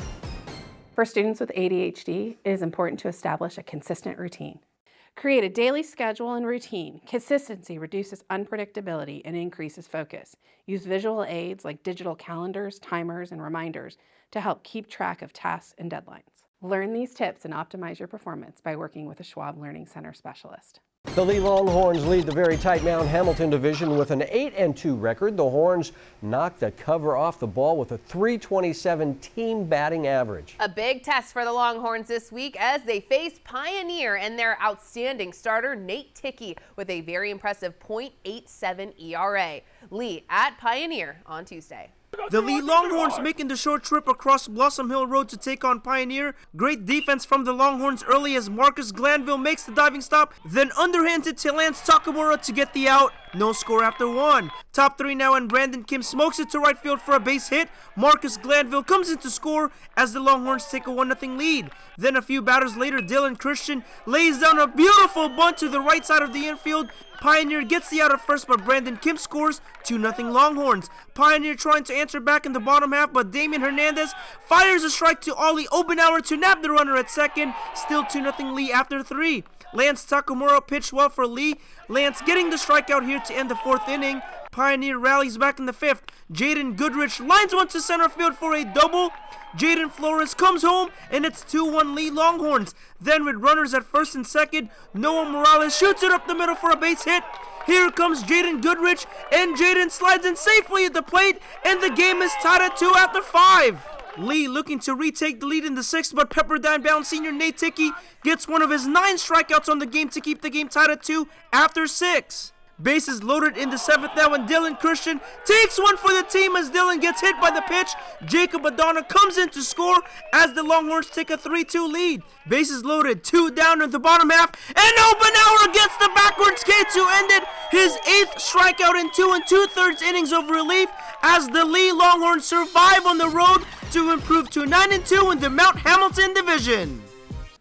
Speaker 9: For students with ADHD, it is important to establish a consistent routine. Create a daily schedule and routine. Consistency reduces unpredictability and increases focus. Use visual aids like digital calendars, timers, and reminders to help keep track of tasks and deadlines. Learn these tips and optimize your performance by working with a Schwab Learning Center specialist.
Speaker 2: The Lee Longhorns lead the very tight Mount Hamilton division with an 8-2 record. The Horns knocked the cover off the ball with a .327 team batting average.
Speaker 3: A big test for the Longhorns this week as they face Pioneer and their outstanding starter Nate Ticky with a very impressive .87 ERA. Lee at Pioneer on Tuesday.
Speaker 1: The Lee Longhorns making the short trip across Blossom Hill Road to take on Pioneer. Great defense from the Longhorns early as Marcus Glanville makes the diving stop, then underhands it to Lance Takamura to get the out. No score after 1. Top 3 now, and Brandon Kim smokes it to right field for a base hit. Marcus Glanville comes in to score as the Longhorns take a 1-0 lead. Then a few batters later, Dylan Christian lays down a beautiful bunt to the right side of the infield. Pioneer gets the out at first, but Brandon Kim scores 2-0 Longhorns. Pioneer trying to answer back in the bottom half, but Damian Hernandez fires a strike to Ollie Obenauer to nab the runner at second. Still 2-0 Lee after 3. Lance Takamura pitched well for Lee. Lance getting the strikeout here to end the 4th inning. Pioneer rallies back in the 5th. Jaden Goodrich lines one to center field for a double. Jaden Flores comes home, and it's 2-1 Lee Longhorns. Then with runners at first and second, Noah Morales shoots it up the middle for a base hit. Here comes Jaden Goodrich, and Jaden slides in safely at the plate, and the game is tied at 2 after 5. Lee looking to retake the lead in the 6th, but Pepperdine-bound senior Nate Ticky gets one of his 9 strikeouts on the game to keep the game tied at 2 after 6. Bases loaded in the 7th now, and Dylan Christian takes one for the team as Dylan gets hit by the pitch. Jacob Adana comes in to score as the Longhorns take a 3-2 lead. Bases loaded, 2 down in the bottom half, and Obenauer gets the backwards K to end it. His 8th strikeout in 2 2/3 innings of relief as the Lee Longhorns survive on the road to improve to 9-2 in the Mount Hamilton division.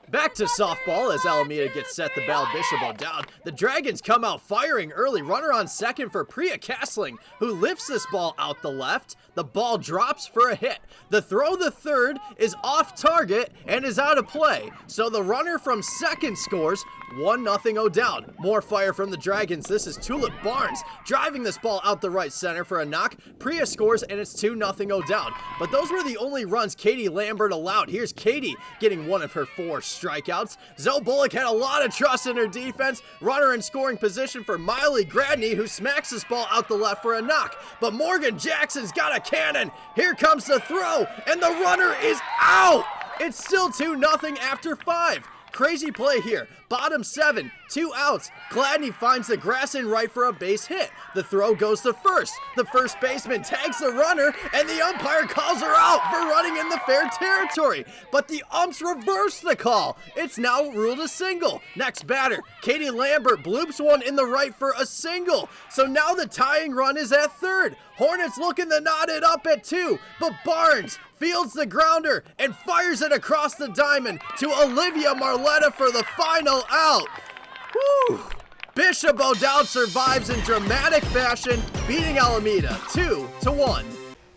Speaker 6: Back to softball as Alameda gets set to battle Bishop down. The Dragons come out firing early. Runner on second for Priya Castling, who lifts this ball out the left. The ball drops for a hit. The throw to third is off target and is out of play. So the runner from second scores. 1-0 O'Dowd. More fire from the Dragons. This is Tulip Barnes driving this ball out the right center for a knock. Priya scores and it's 2-0 O'Dowd. But those were the only runs Katie Lambert allowed. Here's Katie getting one of her 4 strikeouts. Zoe Bullock had a lot of trust in her defense. Runner in scoring position for Miley Gradney, who smacks this ball out the left for a knock. But Morgan Jackson's got a cannon. Here comes the throw, and the runner is out. It's still 2-0 after 5. Crazy play here. Bottom 7, 2 outs. Gladney finds the grass in right for a base hit. The throw goes to first. The first baseman tags the runner, and the umpire calls her out for running in the fair territory. But the umps reverse the call. It's now ruled a single. Next batter, Katie Lambert bloops one in the right for a single. So now the tying run is at third. Hornets looking to knot it up at 2, but Barnes fields the grounder and fires it across the diamond to Olivia Marletta for the final out. Whew. Bishop O'Dowd survives in dramatic fashion, beating Alameda 2-1.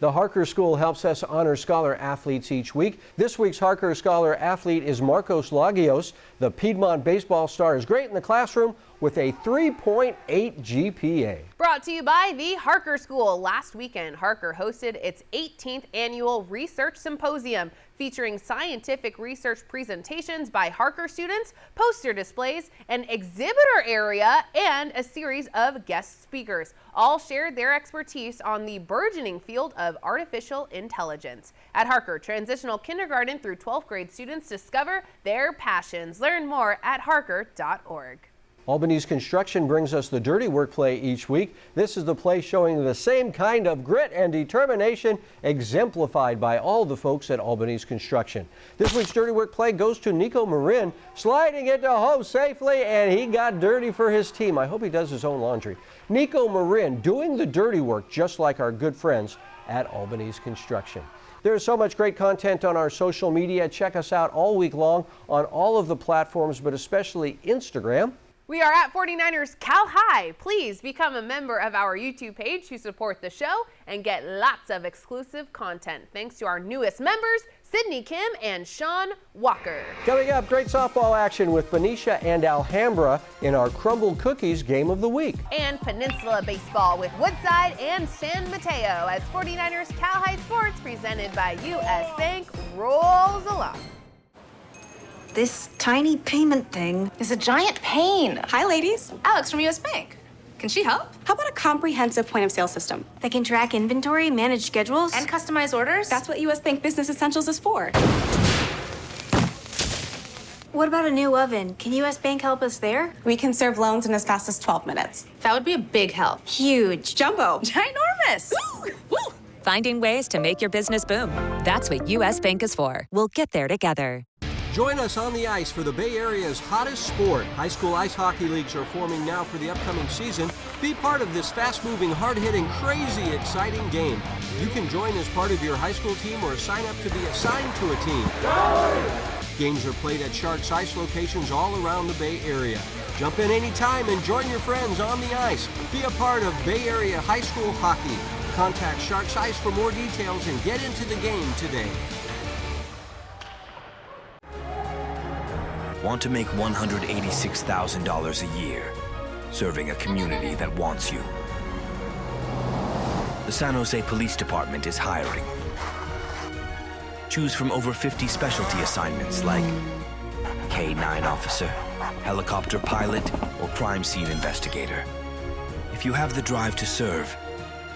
Speaker 2: The Harker School helps us honor scholar athletes each week. This week's Harker Scholar athlete is Marcos Lagios. The Piedmont baseball star is great in the classroom with a 3.8 GPA.
Speaker 3: Brought to you by the Harker School. Last weekend, Harker hosted its 18th annual Research Symposium, featuring scientific research presentations by Harker students, poster displays, an exhibitor area, and a series of guest speakers. All shared their expertise on the burgeoning field of artificial intelligence. At Harker, transitional kindergarten through 12th grade students discover their passions. Learn more at harker.org.
Speaker 2: Albany's Construction brings us the Dirty Work play each week. This is the play showing the same kind of grit and determination exemplified by all the folks at Albany's Construction. This week's Dirty Work play goes to Nico Marin, sliding it to home safely, and he got dirty for his team. I hope he does his own laundry. Nico Marin doing the dirty work just like our good friends at Albany's Construction. There's so much great content on our social media. Check us out all week long on all of the platforms, but especially Instagram.
Speaker 3: We are at 49ers Cal High. Please become a member of our YouTube page to support the show and get lots of exclusive content. Thanks to our newest members, Sydney Kim and Sean Walker.
Speaker 2: Coming up, great softball action with Benicia and Alhambra in our Crumbled Cookies Game of the Week.
Speaker 3: And Peninsula Baseball with Woodside and San Mateo as 49ers Cal High Sports presented by U.S. Bank rolls along.
Speaker 12: This tiny payment thing is a giant pain.
Speaker 13: Hi, ladies. Alex from US Bank. Can she help? How about a comprehensive point-of-sale system
Speaker 12: that can track inventory, manage schedules,
Speaker 13: and customize orders? That's what US Bank Business Essentials is for.
Speaker 12: What about a new oven? Can US Bank help us there?
Speaker 13: We can serve loans in as fast as 12 minutes. That would be a big help.
Speaker 12: Huge.
Speaker 13: Jumbo. Ginormous.
Speaker 15: Finding ways to make your business boom. That's what US Bank is for. We'll get there together.
Speaker 2: Join us on the ice for the Bay Area's hottest sport. High school ice hockey leagues are forming now for the upcoming season. Be part of this fast-moving, hard-hitting, crazy, exciting game. You can join as part of your high school team or sign up to be assigned to a team. Games are played at Sharks Ice locations all around the Bay Area. Jump in anytime and join your friends on the ice. Be a part of Bay Area high school hockey. Contact Sharks Ice for more details and get into the game today.
Speaker 24: Want to make $186,000 a year, serving a community that wants you. The San Jose Police Department is hiring. Choose from over 50 specialty assignments like K-9 officer, helicopter pilot, or crime scene investigator. If you have the drive to serve,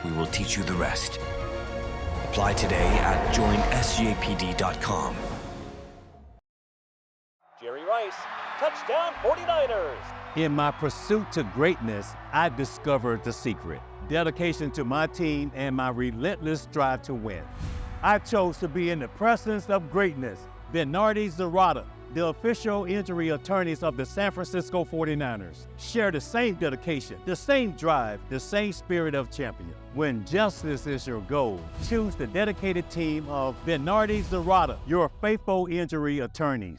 Speaker 24: we will teach you the rest. Apply today at joinsjpd.com.
Speaker 22: Jerry Rice, touchdown 49ers.
Speaker 23: In my pursuit to greatness, I discovered the secret. Dedication to my team and my relentless drive to win. I chose to be in the presence of greatness. Bernardi Zarata, the official injury attorneys of the San Francisco 49ers, share the same dedication, the same drive, the same spirit of champion. When justice is your goal, choose the dedicated team of Bernardi Zarata, your faithful injury attorneys.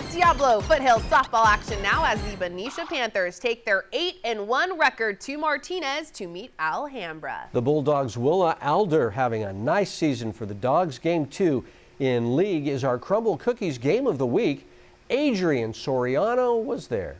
Speaker 3: Diablo Foothill softball action now as the Benicia Panthers take their 8-1 record to Martinez to meet Alhambra.
Speaker 2: The Bulldogs' Willa Alder having a nice season for the Dogs. Game 2 in league is our Crumble Cookies game of the week. Adrian Soriano was there.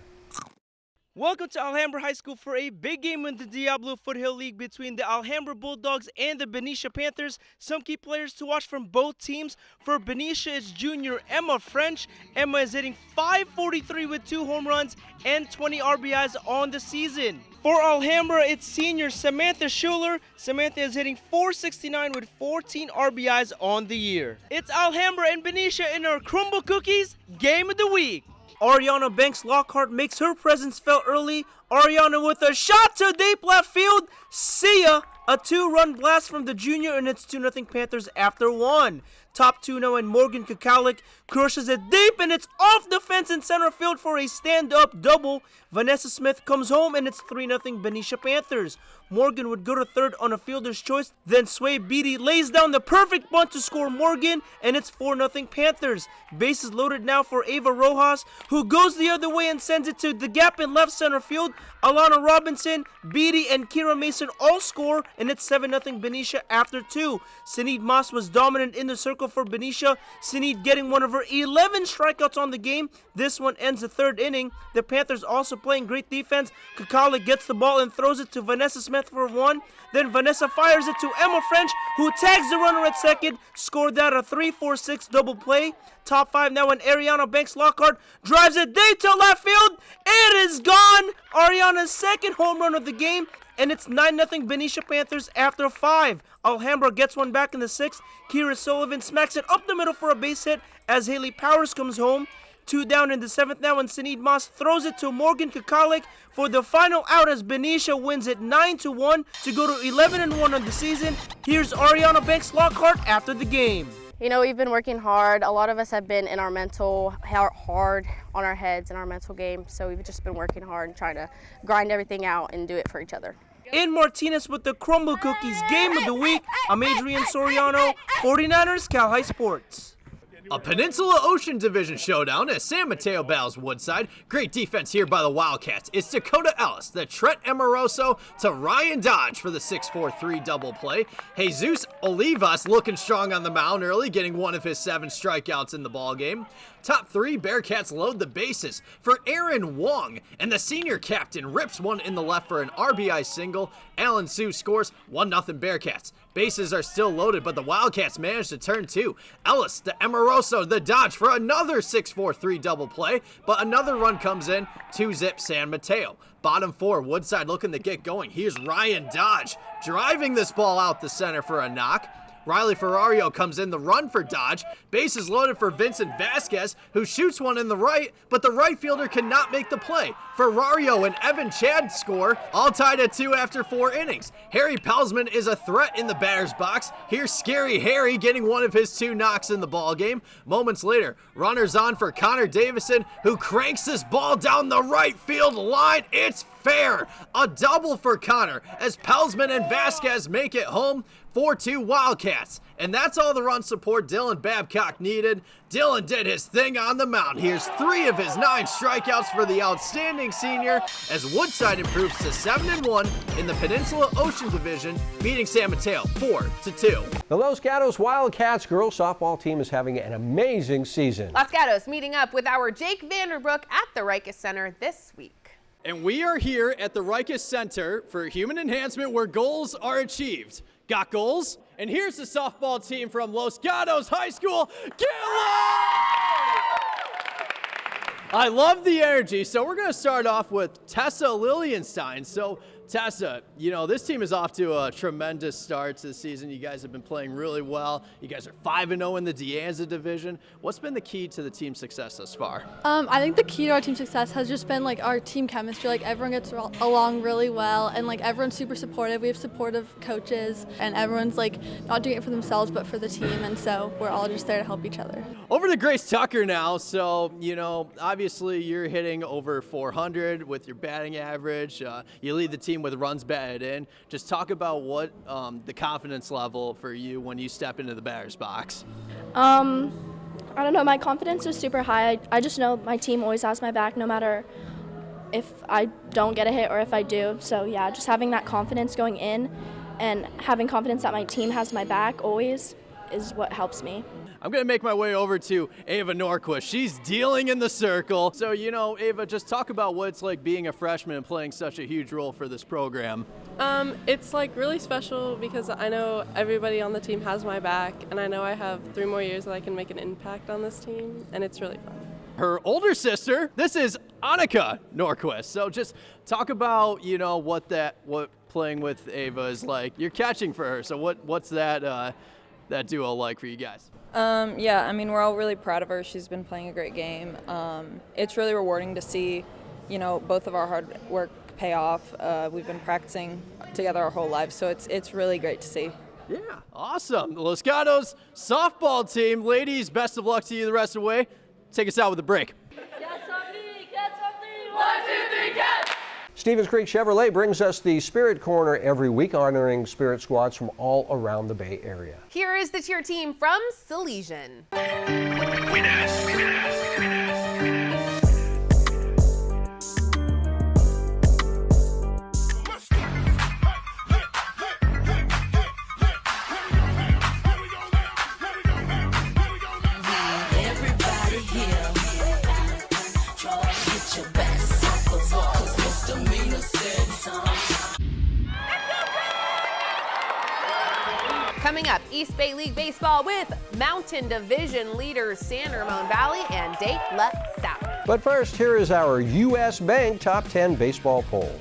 Speaker 1: Welcome to Alhambra High School for a big game in the Diablo Foothill League between the Alhambra Bulldogs and the Benicia Panthers. Some key players to watch from both teams. For Benicia, it's junior Emma French. Emma is hitting .543 with 2 home runs and 20 RBIs on the season. For Alhambra, it's senior Samantha Schuler. Samantha is hitting .469 with 14 RBIs on the year. It's Alhambra and Benicia in our Crumble Cookies game of the week. Ariana Banks Lockhart makes her presence felt early. Ariana with a shot to deep left field. See ya! A 2-run blast from the junior, and it's 2-0 Panthers after 1. Top 2 now, and Morgan Kakalik crushes it deep, and it's off the fence in center field for a stand-up double. Vanessa Smith comes home, and it's 3-0 Benicia Panthers. Morgan would go to third on a fielder's choice. Then Sway Beatty lays down the perfect bunt to score Morgan, and it's 4-0 Panthers. Bases loaded now for Ava Rojas, who goes the other way and sends it to the gap in left center field. Alana Robinson, Beatty, and Kira Mason all score, and it's 7-0 Benicia after 2. Sinead Moss was dominant in the circle for Benicia. Sinead getting one of her 11 strikeouts on the game. This one ends the 3rd inning. The Panthers also playing great defense. Kakalik gets the ball and throws it to Vanessa Smith for 1. Then Vanessa fires it to Emma French, who tags the runner at second. Scored that a 3-4-6 double play. Top 5 now, and Ariana Banks Lockhart drives it deep to left field. It is gone. Ariana's 2nd home run of the game, and it's 9-0 Benicia Panthers after 5. Alhambra gets one back in the 6th. Kira Sullivan smacks it up the middle for a base hit as Haley Powers comes home. 2 down in the 7th now, and Sinead Moss throws it to Morgan Kakalik for the final out as Benicia wins it 9-1 to go to 11-1 on the season. Here's Ariana Banks Lockhart after the game.
Speaker 25: You know, we've been working hard. A lot of us have been in our mental, hard on our heads in our mental game. So we've just been working hard and trying to grind everything out and do it for each other.
Speaker 1: In Martinez with the Crumble Cookies game of the week, I'm Adrian Soriano, 49ers Cal High Sports.
Speaker 6: A Peninsula Ocean Division showdown as San Mateo battles Woodside. Great defense here by the Wildcats. It's Dakota Ellis, the Trent Amoroso to Ryan Dodge for the 6-4-3 double play. Jesus Olivas looking strong on the mound early, getting one of his 7 strikeouts in the ballgame. Top 3, Bearcats load the bases for Aaron Wong, and the senior captain rips one in the left for an RBI single. Alan Sue scores 1-0 Bearcats. Bases are still loaded, but the Wildcats manage to turn 2. Ellis, the Amoroso, the Dodge for another 6-4-3 double play, but another run comes in, 2-zip San Mateo. Bottom 4, Woodside looking to get going. Here's Ryan Dodge driving this ball out the center for a knock. Riley Ferrario comes in the run for Dodge. Bases loaded for Vincent Vasquez, who shoots one in the right, but the right fielder cannot make the play. Ferrario and Evan Chad score, all tied at 2 after 4 innings. Harry Pelsman is a threat in the batter's box. Here's Scary Harry getting one of his 2 knocks in the ballgame. Moments later, runners on for Connor Davison, who cranks this ball down the right field line. It's fair. A double for Connor as Pelsman and Vasquez make it home. 4-2 Wildcats. And that's all the run support Dylan Babcock needed. Dylan did his thing on the mound. Here's 3 of his 9 strikeouts for the outstanding senior as Woodside improves to 7-1 in the Peninsula Ocean Division, beating San Mateo 4-2.
Speaker 2: The Los Gatos Wildcats girls softball team is having an amazing season.
Speaker 3: Los Gatos meeting up with our Jake Vanderbrook at the Rikus Center this week.
Speaker 6: And we are here at the Rikus Center for human enhancement where goals are achieved. Got goals? And here's the softball team from Los Gatos High School. I love the energy. So we're going to start off with Tessa Lilienstein. So Tessa, you know, this team is off to a tremendous start this season. You guys have been playing really well. You guys are 5-0 in the De Anza division. What's been the key to the team's success thus far?
Speaker 14: I think the key to our team's success has just been like our team chemistry. Like everyone gets along really well, and like everyone's super supportive. We have supportive coaches, and everyone's like not doing it for themselves but for the team, and so we're all just there to help each other.
Speaker 6: Over to Grace Tucker now. So, you know, obviously you're hitting over 400 with your batting average. You lead the team with runs batted in. Just talk about what the confidence level for you when you step into the batter's box.
Speaker 18: I don't know, my confidence is super high. I just know my team always has my back no matter if I don't get a hit or if I do. So yeah, just having that confidence going in and having confidence that my team has my back always is what helps me.
Speaker 6: I'm going to make my way over to Ava Norquist. She's dealing in the circle. So, you know, Ava, just talk about what it's like being a freshman and playing such a huge role for this program.
Speaker 19: It's like really special because I know everybody on the team has my back, and I know I have 3 more years that I can make an impact on this team, and it's really fun.
Speaker 6: Her older sister, this is Annika Norquist. So just talk about, you know, what playing with Ava is like. You're catching for her. So what's that duo like for you guys?
Speaker 20: Yeah, I mean, we're all really proud of her. She's been playing a great game. It's really rewarding to see, you know, both of our hard work pay off. We've been practicing together our whole lives, so it's really great to see.
Speaker 6: Yeah, awesome. The Los Gatos softball team. Ladies, best of luck to you the rest of the way. Take us out with a break.
Speaker 2: Stevens Creek Chevrolet brings us the Spirit Corner every week, honoring Spirit squads from all around the Bay Area.
Speaker 3: Here is the cheer team from Silesian. Coming up, East Bay League Baseball with Mountain Division leaders San Ramon Valley and De La Salle.
Speaker 2: But first, here is our U.S. Bank Top 10 Baseball Poll.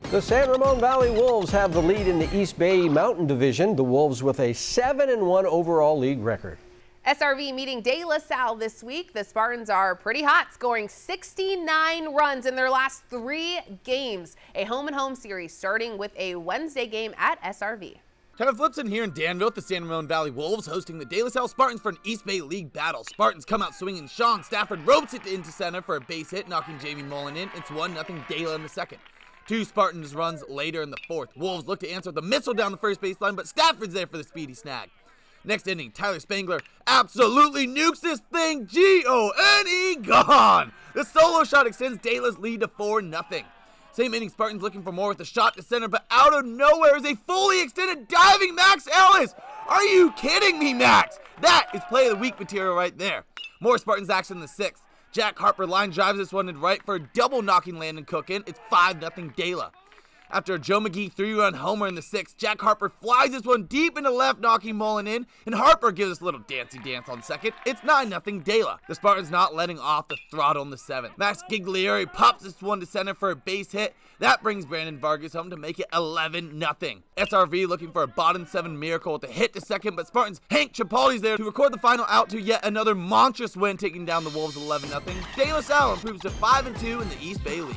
Speaker 2: The San Ramon Valley Wolves have the lead in the East Bay Mountain Division, the Wolves with a 7-1 overall league record.
Speaker 3: SRV meeting De La Salle this week. The Spartans are pretty hot, scoring 69 runs in their last 3 games. A home-and-home series starting with a Wednesday game at SRV.
Speaker 7: Kind of flips in here in Danville, the San Ramon Valley Wolves hosting the De La Salle Spartans for an East Bay League battle. Spartans come out swinging. Sean Stafford ropes it into center for a base hit, knocking Jamie Mullen in. It's 1-0 De La in the second. 2 Spartans runs later in the 4th. Wolves look to answer with a missile down the first baseline, but Stafford's there for the speedy snag. Next inning, Tyler Spangler absolutely nukes this thing. G-O-N-E, gone! The solo shot extends Dela's lead to 4-0. Same inning, Spartans looking for more with a shot to center, but out of nowhere is a fully extended diving Max Ellis! Are you kidding me, Max? That is play of the week material right there. More Spartans action in the 6th. Jack Harper line drives this one in right for a double knocking Landon Cook in. It's 5-0 Dela. After a Joe McGee 3-run homer in the 6th, Jack Harper flies this one deep into left, knocking Mullen in, and Harper gives us a little dancey dance on second. It's 9-0 Dela. The Spartans not letting off the throttle in the 7th. Max Giglieri pops this one to center for a base hit. That brings Brandon Vargas home to make it 11-0. SRV looking for a bottom 7 miracle with a hit to second, but Spartans Hank Chipolli's there to record the final out to yet another monstrous win, taking down the Wolves 11-0. De La Salle improves to 5-2 in the East Bay League.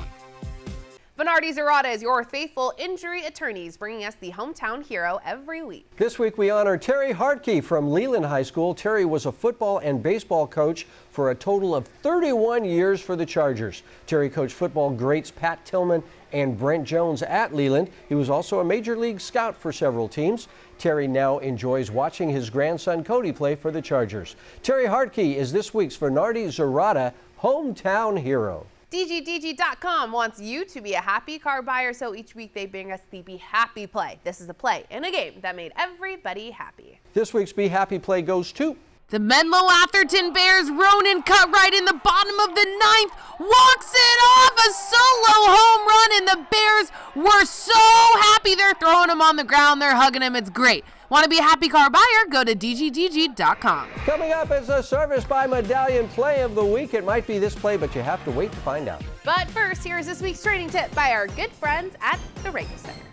Speaker 3: Venardi Zerrata is your faithful injury attorneys, bringing us the hometown hero every week.
Speaker 2: This week we honor Terry Hartke from Leland High School. Terry was a football and baseball coach for a total of 31 years for the Chargers. Terry coached football greats Pat Tillman and Brent Jones at Leland. He was also a major league scout for several teams. Terry now enjoys watching his grandson Cody play for the Chargers. Terry Hartke is this week's Venardi Zerrata hometown hero.
Speaker 3: DGDG.com wants you to be a happy car buyer, so each week they bring us the Be Happy Play. This is a play in a game that made everybody happy.
Speaker 2: This week's Be Happy Play goes to
Speaker 3: the Menlo-Atherton Bears. Ronan cut right in the bottom of the 9th, walks it off, a solo home run, and the Bears were so happy. They're throwing him on the ground, they're hugging him. It's great. Want to be a happy car buyer? Go to DGDG.com.
Speaker 2: Coming up is a Service by Medallion Play of the Week. It might be this play, but you have to wait to find out.
Speaker 3: But first, here's this week's training tip by our good friends at the Riker Center.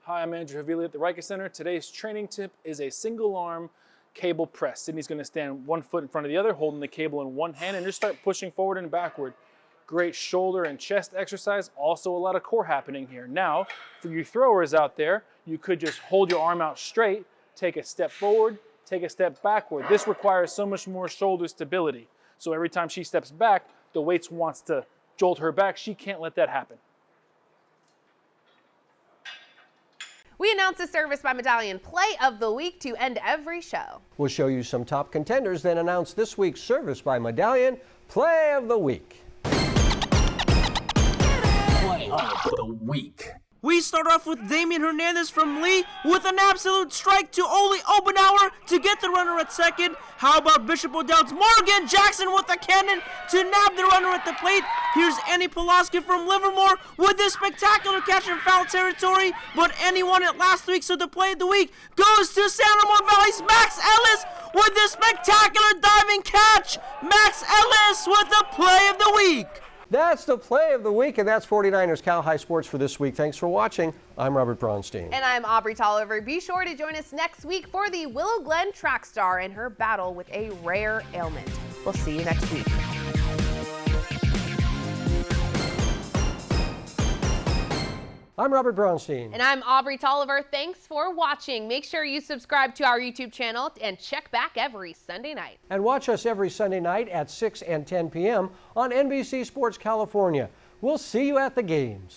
Speaker 4: Hi, I'm Andrew Havili at the Riker Center. Today's training tip is a single arm cable press. Sydney's going to stand 1 foot in front of the other, holding the cable in one hand, and just start pushing forward and backward. Great shoulder and chest exercise. Also a lot of core happening here. Now, for you throwers out there, you could just hold your arm out straight, take a step forward, take a step backward. This requires so much more shoulder stability. So every time she steps back, the weight wants to jolt her back. She can't let that happen.
Speaker 3: We announce the Service by Medallion Play of the Week to end every show.
Speaker 2: We'll show you some top contenders, then announce this week's Service by Medallion Play of the Week.
Speaker 5: Play of the Week.
Speaker 1: We start off with Damian Hernandez from Lee with an absolute strike to only Obenauer to get the runner at second. How about Bishop O'Dowd's Morgan Jackson with a cannon to nab the runner at the plate. Here's Annie Pulaski from Livermore with this spectacular catch in foul territory, but Annie won it last week, so the play of the week goes to San Ramon Valley's Max Ellis with this spectacular diving catch. Max Ellis with the play of the week.
Speaker 2: That's the Play of the Week, and that's 49ers Cal High Sports for this week. Thanks for watching. I'm Robert Braunstein.
Speaker 3: And I'm Aubrey Tolliver. Be sure to join us next week for the Willow Glen track star and her battle with a rare ailment. We'll see you next week.
Speaker 2: I'm Robert Braunstein.
Speaker 3: And I'm Aubrey Tolliver. Thanks for watching. Make sure you subscribe to our YouTube channel and check back every Sunday night.
Speaker 2: And watch us every Sunday night at 6 and 10 p.m. on NBC Sports California. We'll see you at the games.